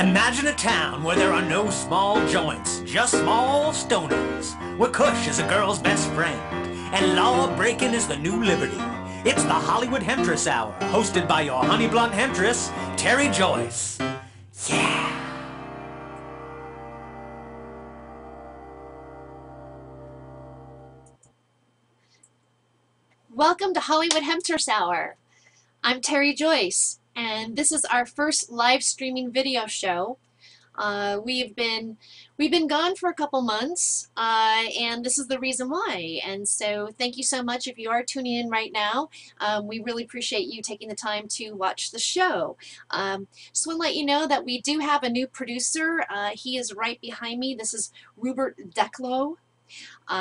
Imagine a town where there are no small joints, just small stoners, where Kush is a girl's best friend, and law-breaking is the new liberty. It's the Hollywood Hemptress Hour, hosted by your honey blunt Hemptress, Tere Joyce. Yeah! Welcome to Hollywood Hemptress Hour. I'm Tere Joyce, and this is our first live streaming video show. We've been gone for a couple months, and this is the reason why. And so thank you so much if you are tuning in right now. We really appreciate you taking the time to watch the show. Just want to let you know that we do have a new producer. He is right behind me. This is Rupert Declo.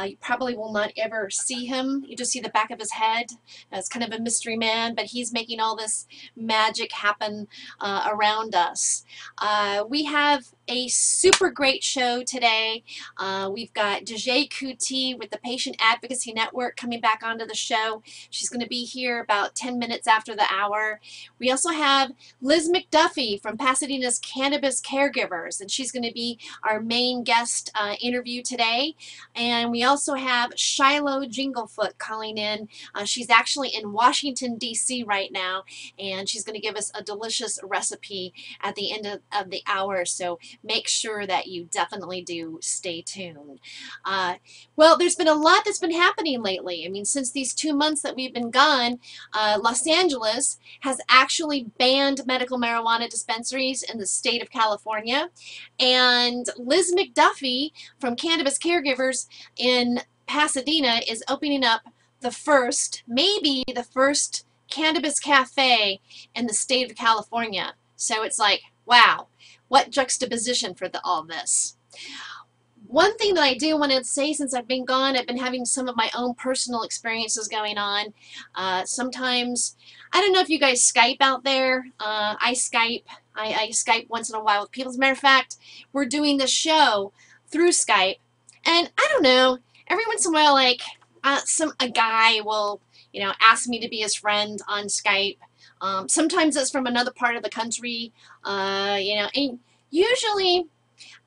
You probably will not ever see him. You just see the back of his head. It's kind of a mystery man, but he's making all this magic happen around us. We have a super great show today. We've got Dejay Kuti with the Patient Advocacy Network coming back onto the show. She's going to be here about 10 minutes after the hour. We also have Liz McDuffie from Pasadena's Cannabis Caregivers, and she's going to be our main guest interview today. And we also have Shiloh Jinglefoot calling in. She's actually in Washington, D.C. right now, and she's going to give us a delicious recipe at the end of the hour, so make sure that you definitely do stay tuned. Well, there's been a lot that's been happening lately. I mean, since these 2 months that we've been gone, Los Angeles has actually banned medical marijuana dispensaries in the state of California, and Liz McDuffie from Cannabis Caregivers in Pasadena is opening up the first, maybe the first cannabis cafe in the state of California. So it's like, wow, what juxtaposition for all this. One thing that I do want to say, since I've been gone, I've been having some of my own personal experiences going on. Sometimes, I don't know if you guys Skype out there. I Skype once in a while with people. As a matter of fact, we're doing this show through Skype. And I don't know, every once in a while, like, a guy will, ask me to be his friend on Skype. Sometimes it's from another part of the country, and usually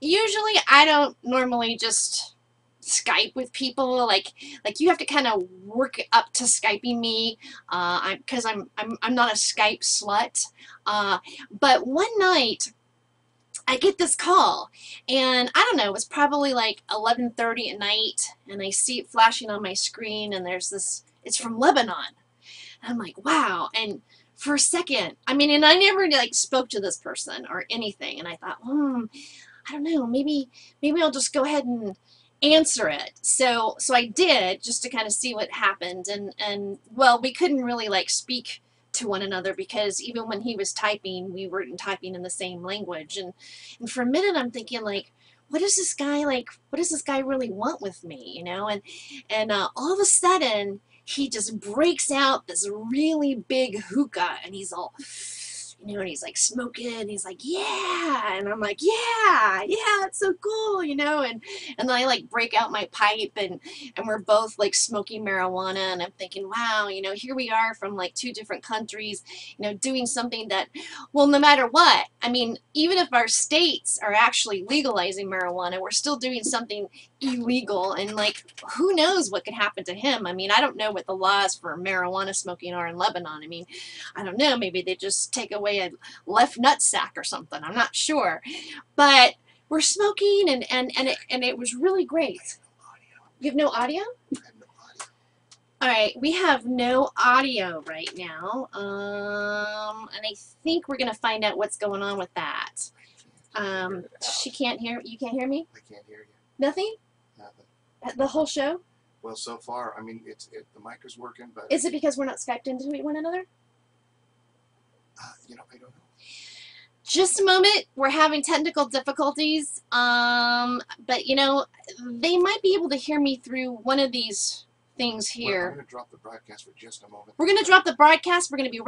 I don't normally just Skype with people. Like you have to kind of work up to Skyping me, because I'm not a Skype slut. But one night, I get this call, and I don't know, it was probably like 11:30 at night, and I see it flashing on my screen, and there's this, it's from Lebanon. And I'm like, wow. And for a second, I mean, and I never like spoke to this person or anything, and I thought, I don't know, maybe I'll just go ahead and answer it. So I did, just to kind of see what happened, and well, we couldn't really like speak to one another, because even when he was typing, we weren't typing in the same language, and for a minute I'm thinking, like, what does this guy really want with me, and all of a sudden he just breaks out this really big hookah, and he's all, and he's like smoking, and he's like, yeah, and I'm like, yeah, it's so cool, and then I like break out my pipe, and we're both like smoking marijuana, and I'm thinking, wow, here we are from like 2 different countries, doing something that, well, no matter what, I mean, even if our states are actually legalizing marijuana, we're still doing something illegal, and like, who knows what could happen to him. I mean, I don't know what the laws for marijuana smoking are in Lebanon. I mean, I don't know, maybe they just take away a left nutsack or something, I'm not sure, but we're smoking, and it was really great. You have no audio? Alright, we have no audio right now, and I think we're gonna find out what's going on with that. She can't hear, you can't hear me? I can't hear you. Nothing? Nothing. The whole show? Well, so far, I mean, the mic is working, but... Is it because we're not Skyped into one another? I don't know. Just a moment, we're having technical difficulties, but they might be able to hear me through one of these things here. Well, I'm going to drop the broadcast for just a moment. We're going to drop the broadcast, we're going to be right